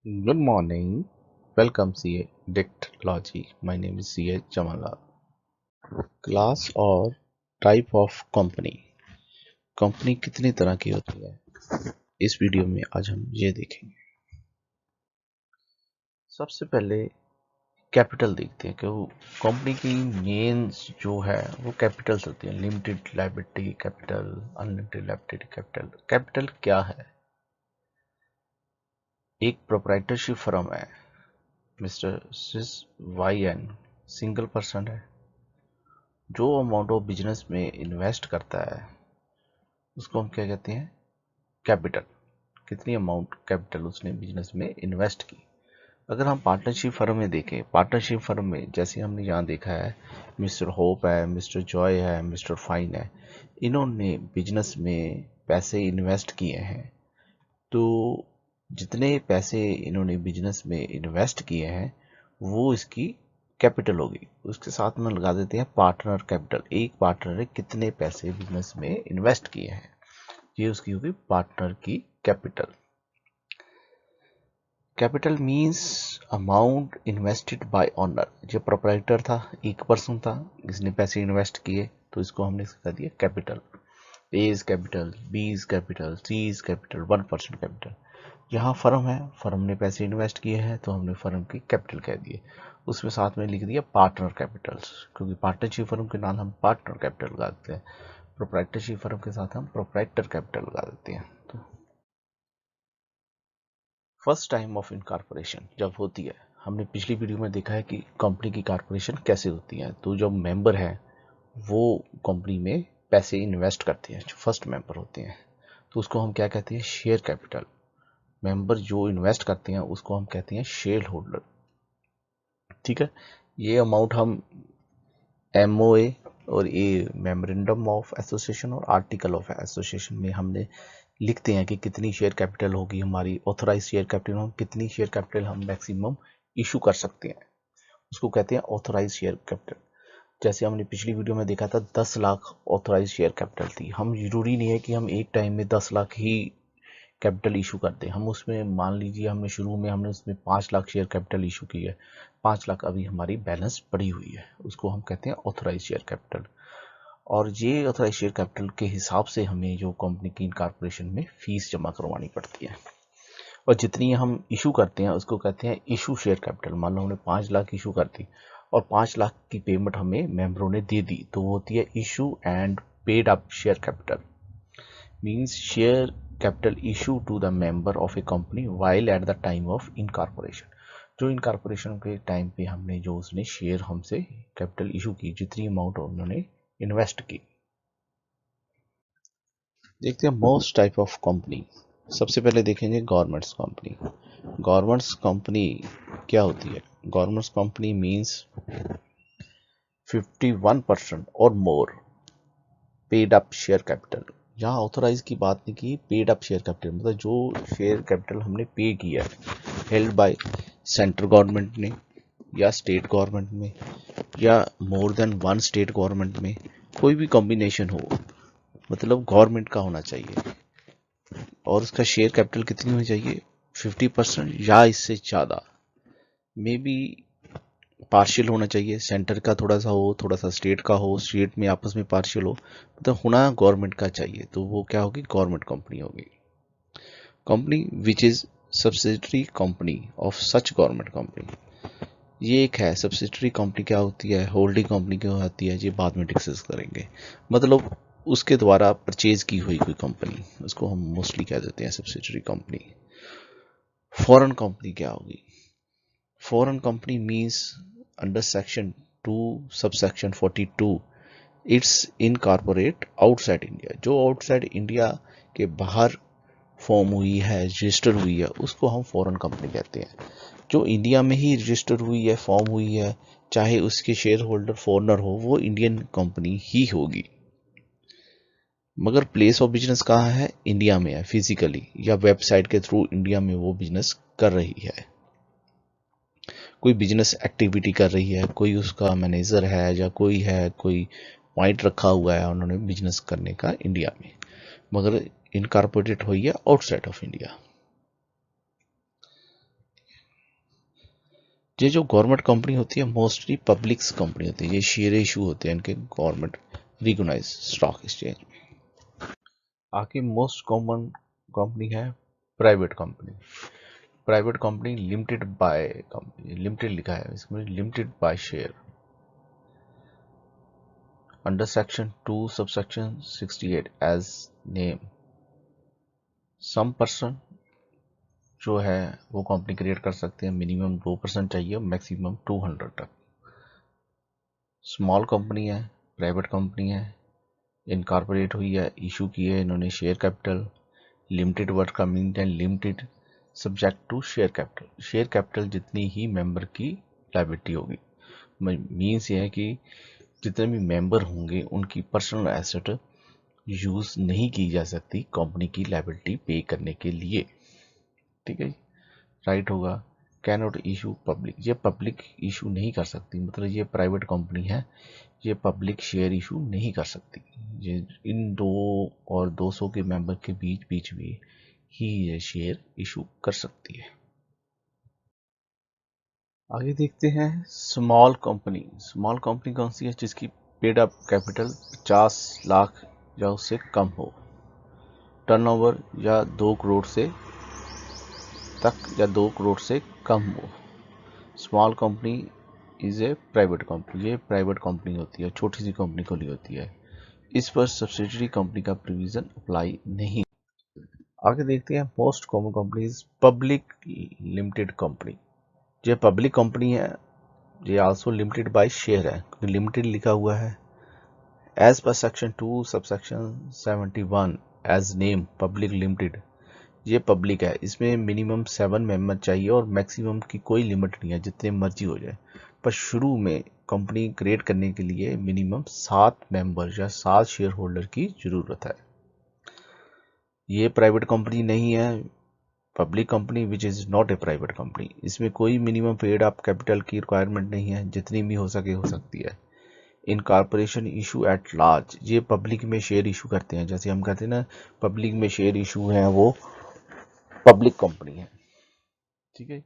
Good morning. Welcome CA Dictology. My name is CA Jamala. Class और type of company. Company कितनी तरह की होती है, इस वीडियो में आज हम ये देखेंगे। सबसे पहले कैपिटल देखते हैं कि वो कंपनी की मेन जो है वो कैपिटल्स होती हैं। Limited liability capital, unlimited liability capital. Capital क्या है? एक प्रोप्राइटरशिप फर्म है, मिस्टर सिस वाई एन सिंगल पर्सन है। जो अमाउंट वो बिजनेस में इन्वेस्ट करता है उसको हम क्या कहते हैं? कैपिटल। कितनी अमाउंट कैपिटल उसने बिजनेस में इन्वेस्ट की। अगर हम पार्टनरशिप फर्म में देखें, पार्टनरशिप फर्म में जैसे हमने यहाँ देखा है, मिस्टर होप है, मिस्टर जॉय है, मिस्टर फाइन है, इन्होंने बिजनेस में पैसे इन्वेस्ट किए हैं। तो जितने पैसे इन्होंने बिजनेस में इन्वेस्ट किए हैं वो इसकी कैपिटल होगी। उसके साथ में लगा देते हैं पार्टनर कैपिटल। एक पार्टनर ने कितने पैसे बिजनेस में इन्वेस्ट किए हैं, ये उसकी होगी पार्टनर की capital. Capital means amount invested bye owner. जो प्रोप्राइटर था, एक पर्सन था, इसने पैसे इन्वेस्ट किए तो इसको हमने कर दिया capital. A is capital, B is capital, C is capital, 1% capital. यहाँ फर्म है, फर्म ने पैसे इन्वेस्ट किए हैं तो हमने फर्म की कैपिटल कह दिए। उसमें साथ में लिख दिया पार्टनर कैपिटल्स, क्योंकि पार्टनरशिप फर्म के नाम हम पार्टनर कैपिटल लगा देते हैं। प्रोप्राइटरशिप फर्म के साथ हम प्रोप्राइटर कैपिटल लगा देते हैं। तो फर्स्ट टाइम ऑफ इनकॉर्पोरेशन जब होती है, हमने पिछली वीडियो में देखा है कि कंपनी की कॉर्पोरेशन कैसे होती है। तो जो मेंबर है वो कंपनी में पैसे इन्वेस्ट करते हैं, जो फर्स्ट मेंबर होते हैं, तो उसको हम क्या कहते हैं? Share capital. मेंबर जो इन्वेस्ट करते हैं उसको हम कहते हैं शेयर होल्डर। ठीक है, ये अमाउंट हम एमओए और ये मेमोरेंडम ऑफ एसोसिएशन और आर्टिकल ऑफ एसोसिएशन में हमने लिखते हैं कि कितनी शेयर कैपिटल होगी हमारी। ऑथोराइज शेयर कैपिटल, हम कितनी शेयर कैपिटल हम मैक्सिमम इशू कर सकते हैं, उसको कहते हैं ऑथोराइज शेयर कैपिटल। जैसे हमने पिछली वीडियो में देखा था 10 लाख ऑथोराइज शेयर कैपिटल थी। हम जरूरी नहीं है कि हम एक टाइम में 10 लाख ही कैपिटल इशू करते हैं। हम उसमें मान लीजिए हमने शुरू में हमने उसमें 5 लाख शेयर कैपिटल इशू की है, 5 लाख अभी हमारी बैलेंस पड़ी हुई है, उसको हम कहते हैं ऑथोराइज शेयर कैपिटल। और ये ऑथोराइज शेयर कैपिटल के हिसाब से हमें जो कंपनी की इनकॉर्पोरेशन में फीस जमा करवानी पड़ती है। और जितनी हम इशू करते हैं उसको कहते हैं इशू शेयर कैपिटल। मान लो हमने 5 लाख इशू कर दी और 5 लाख की पेमेंट हमें मेंबरों ने दे दी, तो वो होती है issue and paid up share capital. Means share capital issue to the member of a company while at the time of incorporation. जो इनकॉर्पोरेशन के टाइम पे हमने जो उसने शेयर हमसे कैपिटल इशू की, जितनी अमाउंट उन्होंने इन्वेस्ट की। देखते हैं मोस्ट टाइप ऑफ कंपनी। सबसे पहले देखेंगे गवर्नमेंट्स कंपनी। गवर्नमेंट्स कंपनी क्या होती है? गवर्नमेंट्स कंपनी मींस 51% और मोर पेड अप शेयर कैपिटल। यहाँ ऑथोराइज की बात नहीं की, पेड अप शेयर कैपिटल मतलब जो शेयर कैपिटल हमने पे किया है, हेल्ड बाय सेंट्रल गवर्नमेंट ने या स्टेट गवर्नमेंट में या more than one state government में, कोई भी कॉम्बिनेशन हो, मतलब गवर्नमेंट का होना चाहिए। और उसका शेयर कैपिटल कितनी होनी चाहिए? 50% या इससे ज़्यादा। मे बी पार्शियल होना चाहिए, सेंटर का थोड़ा सा हो, थोड़ा सा स्टेट का हो, स्टेट में आपस में पार्शियल हो, मतलब होना गवर्नमेंट का चाहिए, तो वो क्या होगी? गवर्नमेंट कंपनी होगी। Company which is subsidiary company of such government company, ये एक है। सब्सिडरी कंपनी क्या होती है, होल्डिंग कंपनी क्या होती है, ये बाद में डिस्कस करेंगे। मतलब उसके द्वारा परचेज की हुई कोई कंपनी, उसको हम मोस्टली कह देते हैं सब्सिडरी कंपनी। फॉरेन कंपनी क्या होगी? Foreign company means under section 2 subsection 42 it's incorporate outside India. जो आउटसाइड इंडिया के बाहर फॉर्म हुई है, रजिस्टर हुई है, उसको हम फॉरेन कंपनी कहते हैं। जो इंडिया में ही रजिस्टर हुई है, फॉर्म हुई है, चाहे उसके शेयर होल्डर फॉरेनर हो, वो इंडियन कंपनी ही होगी। मगर प्लेस ऑफ बिजनेस कहाँ है? इंडिया में है फिजिकली, या वेबसाइट के थ्रू इंडिया में वो बिजनेस कर रही है, कोई बिजनेस एक्टिविटी कर रही है, कोई उसका मैनेजर है या कोई है, कोई पॉइंट रखा हुआ है उन्होंने बिजनेस करने का इंडिया में, मगर इनकॉर्पोरेटेड हुई है आउटसाइड ऑफ इंडिया। ये जो गवर्नमेंट कंपनी होती है मोस्टली पब्लिक्स कंपनी होती है, ये शेयर इशू होते हैं इनके गवर्नमेंट रिकॉग्नाइज स्टॉक एक्सचेंज। आगे मोस्ट कॉमन कंपनी है private company. Private company limited by company, limited लिखा है इसमें, limited by share under section 2 subsection 68 as name. Some person जो है वो कंपनी क्रिएट कर सकते हैं, मिनिमम 2% चाहिए, मैक्सिमम 200 तक। स्मॉल कंपनी है, प्राइवेट कंपनी है, इनकॉर्पोरेट हुई है, इशू की है इन्होंने शेयर कैपिटल। लिमिटेड वर्ड का मीनिंग है limited subject to share capital. Share capital जितनी ही मेंबर की लायबिलिटी होगी, मीन्स ये है कि जितने भी मेंबर होंगे उनकी पर्सनल एसेट यूज नहीं की जा सकती कंपनी की लायबिलिटी पे करने के लिए। ठीक है, राइट होगा। कैन नॉट इशू पब्लिक, ये पब्लिक इशू नहीं कर सकती, मतलब ये प्राइवेट कंपनी है, ये पब्लिक शेयर इशू नहीं कर सकती। ये इन 2 और 200 के मेंबर के बीच बीच में ही ये शेयर इशू कर सकती है। आगे देखते हैं स्मॉल कंपनी। स्मॉल कंपनी कौन सी है? जिसकी पेड अप कैपिटल 50 लाख या उससे कम हो, टर्नओवर या 2 करोड़ से तक या 2 करोड़ से कम हो। Small company is a private company, ये प्राइवेट कंपनी होती है, छोटी सी कंपनी खोली होती है, इस पर सब्सिडरी कंपनी का प्रोविजन अप्लाई नहीं। आगे देखते हैं most common companies public limited company. ये पब्लिक कंपनी है, ये आल्सो लिमिटेड बाय शेयर है, लिमिटेड लिखा हुआ है। As per section 2 subsection 71 as name public limited, ये पब्लिक है, इसमें मिनिमम 7 मेंबर चाहिए और मैक्सिमम की कोई लिमिट नहीं है, जितने मर्जी हो जाए। पर शुरू में कंपनी क्रिएट करने के लिए मिनिमम 7 मेंबर या 7 शेयर होल्डर की जरूरत है। ये प्राइवेट कंपनी नहीं है, public company which is not a private company. इसमें कोई मिनिमम पेड अप कैपिटल की रिक्वायरमेंट नहीं है, जितनी भी हो सके हो सकती है। इन कॉर्पोरेशन इशू एट लार्ज, ये पब्लिक में शेयर इशू करते हैं, जैसे हम कहते हैं ना पब्लिक में शेयर इशू है, वो पब्लिक कंपनी है। ठीक है,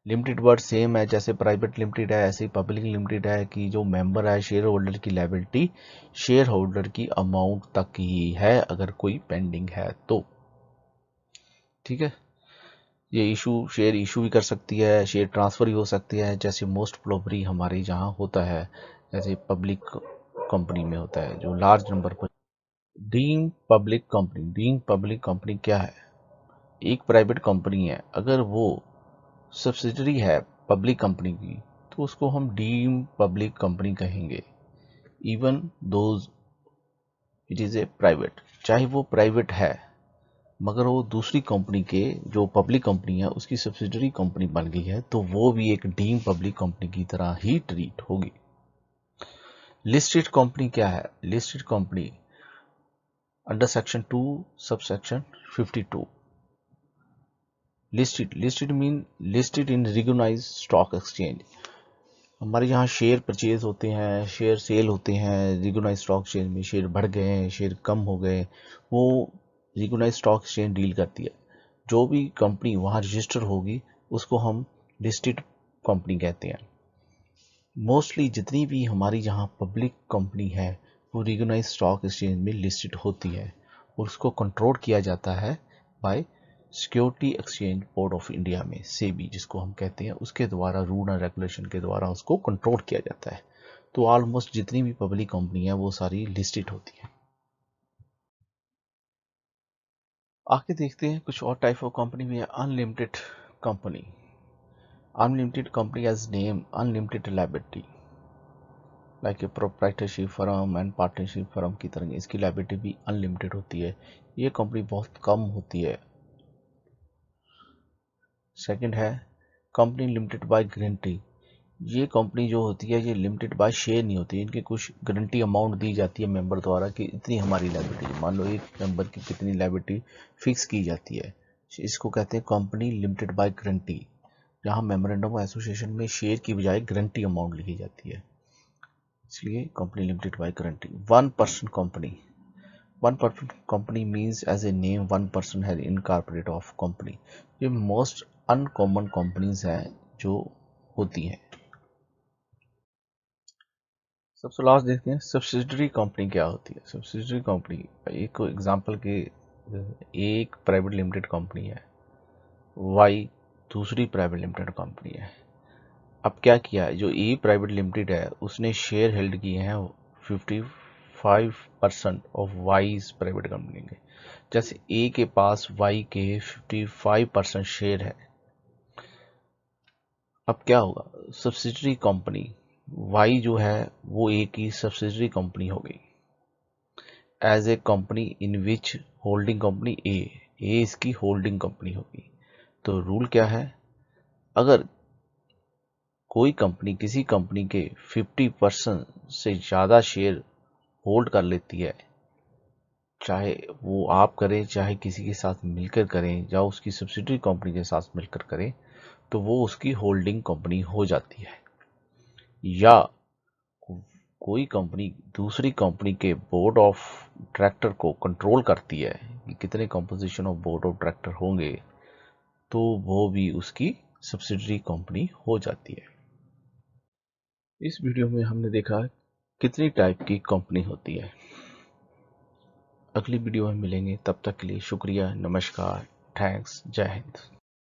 लिमिटेड वर्ड सेम है, जैसे प्राइवेट लिमिटेड है ऐसे ही पब्लिक लिमिटेड है कि जो मेंबर है शेयर होल्डर की लायबिलिटी शेयर होल्डर की अमाउंट तक ही है, अगर कोई पेंडिंग है तो। ठीक है, ये इशू शेयर इशू भी कर सकती है, शेयर ट्रांसफर भी हो सकती है, जैसे मोस्ट प्रोबेबली हमारे जहाँ होता है, जैसे पब्लिक कंपनी में होता है जो लार्ज नंबर पर। Deem public company, deem public company क्या है? एक प्राइवेट कंपनी है, अगर वो सब्सिडरी है पब्लिक कंपनी की तो उसको हम डीम पब्लिक कंपनी कहेंगे, even those it is a private. चाहे वो प्राइवेट है मगर वो दूसरी कंपनी के जो पब्लिक कंपनी है उसकी सब्सिडरी कंपनी बन गई है, तो वो भी एक डीम पब्लिक कंपनी की तरह ही ट्रीट होगी। लिस्टेड कंपनी क्या है? Listed company under section 2 subsection 52। Listed mean listed in recognised stock exchange. हमारे यहाँ शेयर परचेज होते हैं, शेयर सेल होते हैं, रिकॉग्नाइज्ड स्टॉक एक्सचेंज में शेयर बढ़ गए, शेयर कम हो गए, वो रिकॉग्नाइज्ड स्टॉक एक्सचेंज डील करती है। जो भी कंपनी वहाँ रजिस्टर होगी उसको हम लिस्टेड कंपनी कहते हैं। मोस्टली जितनी भी हमारी यहाँ पब्लिक कंपनी है वो रिकॉग्नाइज्ड स्टॉक एक्सचेंज में लिस्टेड होती है और उसको कंट्रोल किया जाता है bye security exchange board of India में, सेबी जिसको हम कहते हैं, उसके द्वारा रूल एंड रेगुलेशन के द्वारा उसको कंट्रोल किया जाता है। तो ऑलमोस्ट जितनी भी पब्लिक कंपनी है वो सारी लिस्टेड होती है। आगे देखते हैं कुछ और टाइप ऑफ कंपनी भी है। Unlimited company, unlimited company as name unlimited liability like a proprietorship firm and partnership firm की तरह इसकी लायबिलिटी भी अनलिमिटेड होती है। ये कंपनी बहुत कम होती है। सेकंड है कंपनी लिमिटेड बाय गारंटी। ये कंपनी जो होती है ये लिमिटेड बाय शेयर नहीं होती, इनकी कुछ गारंटी अमाउंट दी जाती है मेंबर द्वारा कि इतनी हमारी लायबिलिटी, मान लो एक मेंबर की कितनी लायबिलिटी फिक्स की जाती है, इसको कहते हैं कंपनी लिमिटेड बाय गारंटी, जहां मेमोरेंडम ऑफ एसोसिएशन में शेयर की बजाय गारंटी अमाउंट लिखी जाती है, इसलिए company limited by guarantee. 1% company, 1% company means as a name 1% है इनकॉर्पोरेट ऑफ कंपनी। ये मोस्ट अनकॉमन कंपनीज हैं जो होती हैं। सबसे लास्ट देखते हैं सब्सिडरी कंपनी क्या होती है। सब्सिडरी कंपनी एक एग्जांपल के एक प्राइवेट लिमिटेड कंपनी है, वाई दूसरी प्राइवेट लिमिटेड कंपनी है। अब क्या किया है, जो ए प्राइवेट लिमिटेड है उसने शेयर हेल्ड किए हैं 55% ऑफ वाईज प्राइवेट कंपनी के। जैसे ए के पास वाई के 55% शेयर है। अब क्या होगा, सब्सिडरी कंपनी वाई जो है वो ए की सब्सिडरी कंपनी हो गई as a company in which holding company A इसकी होल्डिंग कंपनी होगी। तो रूल क्या है, अगर कोई कंपनी किसी कंपनी के 50% से ज़्यादा शेयर होल्ड कर लेती है, चाहे वो आप करें चाहे किसी के साथ मिलकर करें या उसकी सब्सिडरी कंपनी के साथ मिलकर करें, तो वो उसकी होल्डिंग कंपनी हो जाती है। या कोई कंपनी दूसरी कंपनी के बोर्ड ऑफ डायरेक्टर को कंट्रोल करती है कि कितने composition of board of director होंगे, तो वो भी उसकी सब्सिडरी कंपनी हो जाती है। इस वीडियो में हमने देखा कितनी टाइप की कंपनी होती है। अगली वीडियो में मिलेंगे, तब तक के लिए शुक्रिया, नमस्कार, थैंक्स, जय हिंद।